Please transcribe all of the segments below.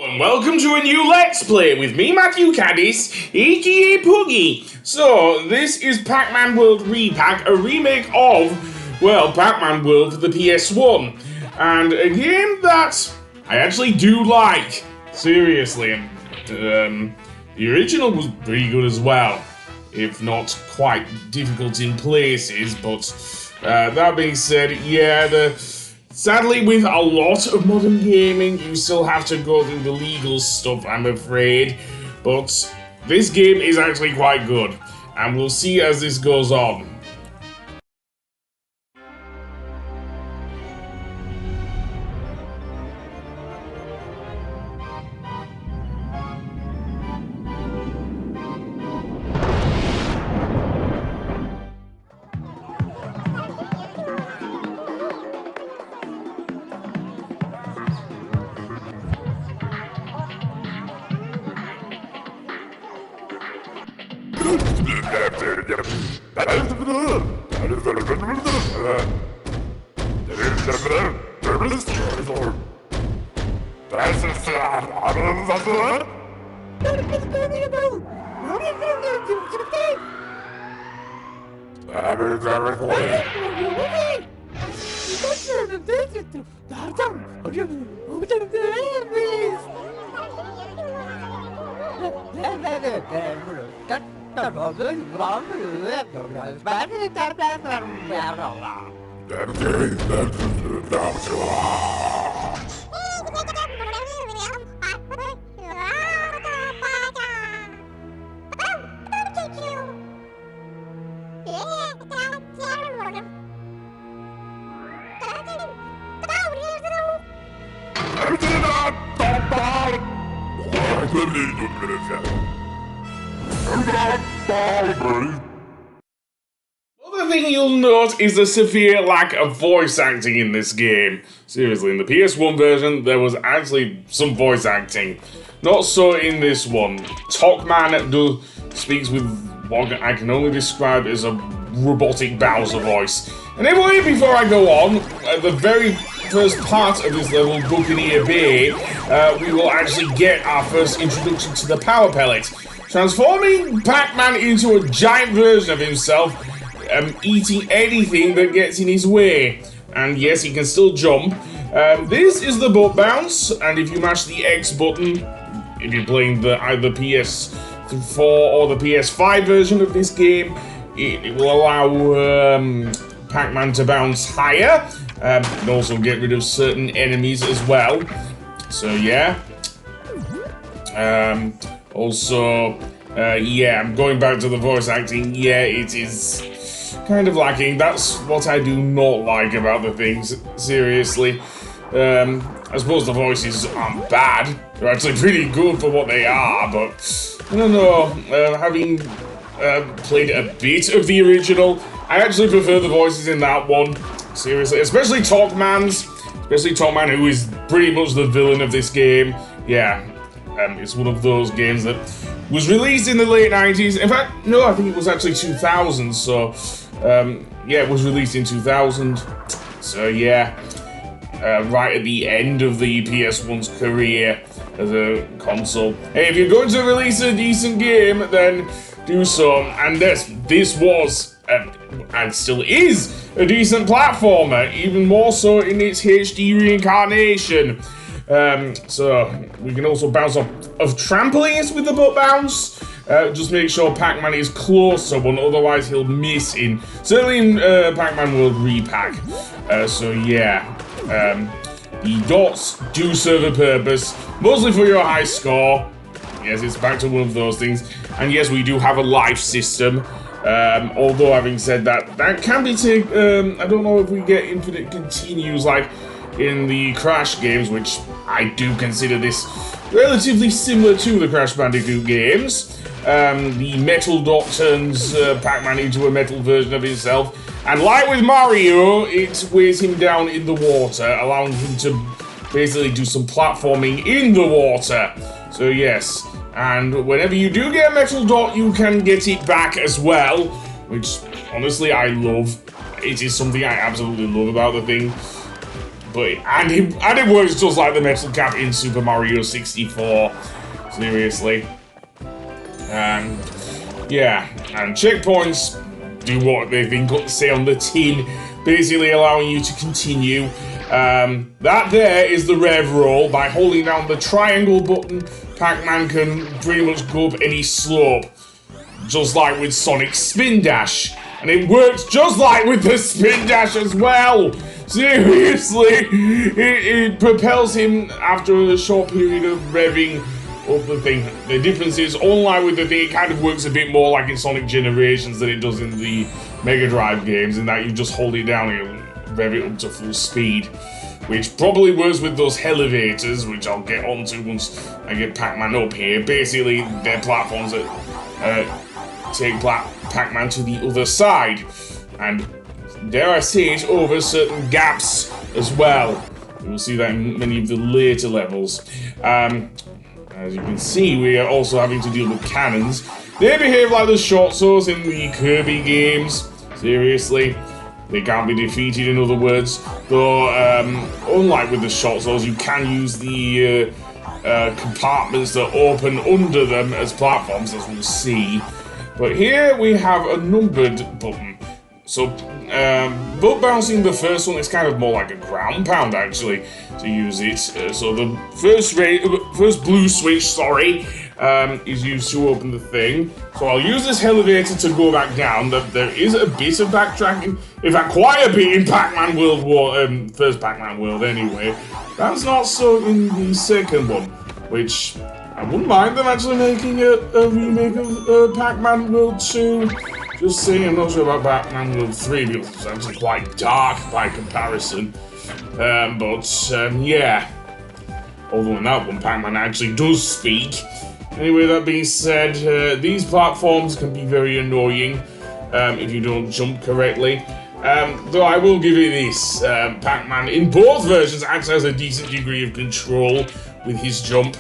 And welcome to a new Let's Play with me, Matthew Caddis, aka Puggy. So, this is Pac Man World Re-pac, a remake of, well, Pac Man World for the PS1. And a game that I actually do like. Seriously. The original was pretty good as well, if not quite difficult in places, but that being said, yeah, sadly, with a lot of modern gaming, you still have to go through the legal stuff, I'm afraid. But this game is actually quite good, and we'll see as this goes on. Another thing you'll note is the severe lack of voice acting in this game. Seriously, in the PS1 version, there was actually some voice acting. Not so in this one. Toc Man speaks with what I can only describe as a robotic Bowser voice. And anyway, before I go on, at the very first part of this level, Buccaneer Bay, we will actually get our first introduction to the Power Pellet, transforming Pac-Man into a giant version of himself, eating anything that gets in his way. And yes, he can still jump. This is the butt bounce, and if you mash the X button, if you're playing the either PS4 or the PS5 version of this game, it will allow Pac Man to bounce higher. You can also get rid of certain enemies as well. So yeah. Yeah, I'm going back to the voice acting. Yeah, it is kind of lacking. That's what I do not like about the things, seriously. I suppose the voices aren't bad. They're actually pretty good for what they are, but I don't know. Having played a bit of the original, I actually prefer the voices in that one. Seriously, especially Toc Man's. Especially Toc Man, who is pretty much the villain of this game. Yeah, it's one of those games that was released in the late 90s. In fact, no, I think it was actually 2000. So, yeah, it was released in 2000. So, yeah, right at the end of the PS1's career as a console. Hey, if you're going to release a decent game, then do so. And this was, and still is, a decent platformer, even more so in its HD reincarnation. So we can also bounce off of trampolines with the butt bounce. Just make sure Pac Man is close to one, otherwise he'll miss in. Certainly in Pac Man World Re-pac. So yeah, the dots do serve a purpose, mostly for your high score. Yes, it's back to one of those things. And yes, we do have a life system. Although having said that, that can be I don't know if we get infinite continues like in the Crash games, which I do consider this relatively similar to the Crash Bandicoot games. The metal dot turns Pac-Man into a metal version of himself, and like with Mario, it weighs him down in the water, allowing him to basically do some platforming in the water. So yes, and whenever you do get a metal dot, you can get it back as well, which honestly I love. It is something I absolutely love about the thing. But and it works just like the metal cap in Super Mario 64. Seriously. And yeah, and checkpoints do what they say on the tin, basically allowing you to continue. That there is the rev roll. By holding down the triangle button, Pac-Man can pretty much go up any slope, just like with Sonic's Spin Dash. And it works just like with the Spin Dash as well. Seriously, it propels him after a short period of revving up the thing. The difference is, unlike with the thing, it kind of works a bit more like in Sonic Generations than it does in the Mega Drive games, in that you just hold it down and rev it up to full speed. Which probably works with those elevators, which I'll get onto once I get Pac-Man up here. Basically, they're platforms that take Pac-Man to the other side. And dare I say it, over certain gaps as well. You'll see that in many of the later levels. As you can see, we are also having to deal with cannons. They behave like the short swords in the Kirby games. Seriously. They can't be defeated, in other words. Though, unlike with the short swords, you can use the compartments that open under them as platforms, as we'll see. But here we have a numbered button. So, butt bouncing, the first one, is kind of more like a ground pound, actually, to use it. So the first blue switch, is used to open the thing. So I'll use this elevator to go back down. There is a bit of backtracking, in fact, quite a bit in Pac Man World first Pac Man World anyway. That's not so in the second one, which I wouldn't mind them actually making a remake of Pac Man World 2. Just saying, I'm not sure about Pac Man World 3 because it's actually quite dark by comparison. Yeah. Although in that one, Pac Man actually does speak. Anyway, that being said, these platforms can be very annoying if you don't jump correctly. Though I will give it this, Pac-Man in both versions actually has a decent degree of control with his jump.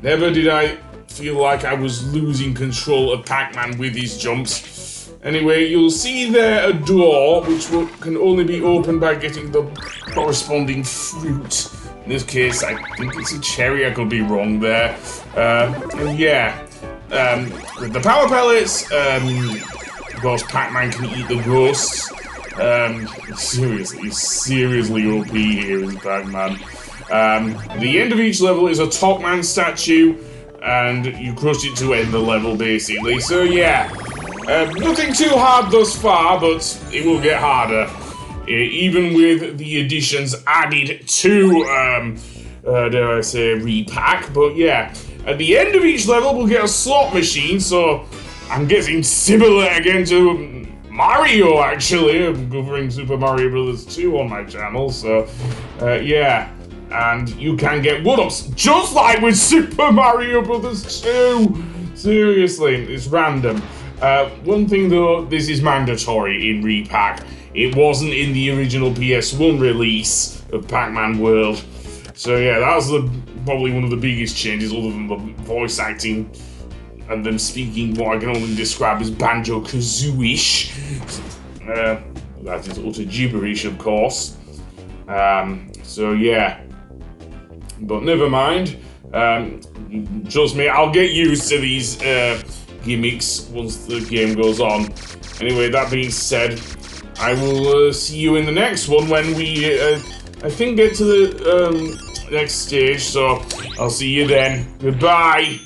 Never did I feel like I was losing control of Pac-Man with his jumps. Anyway, you'll see there a door which can only be opened by getting the corresponding fruit. In this case, I think it's a cherry, I could be wrong there. And yeah, with the power pellets, of course, Pac-Man can eat the ghosts. Seriously OP here is Pac-Man. The end of each level is a Toc Man statue, and you crush it to end the level, basically. So yeah, nothing too hard thus far, but it will get harder. even with the additions added to, dare I say, Re-pac. But yeah, at the end of each level, we'll get a slot machine, so I'm guessing similar again to Mario, actually. I'm covering Super Mario Bros. 2 on my channel, so yeah. And you can get 1-ups, just like with Super Mario Bros. 2. Seriously, it's random. One thing though, this is mandatory in Re-pac. It wasn't in the original PS1 release of Pac Man World. So yeah, that was probably one of the biggest changes, other than the voice acting and them speaking what I can only describe as Banjo-Kazooie-ish. That is utter gibberish, of course. So yeah. But never mind. Trust me, I'll get used to these gimmicks once the game goes on. Anyway, that being said, I will see you in the next one when we, I think, get to the next stage. So I'll see you then. Goodbye.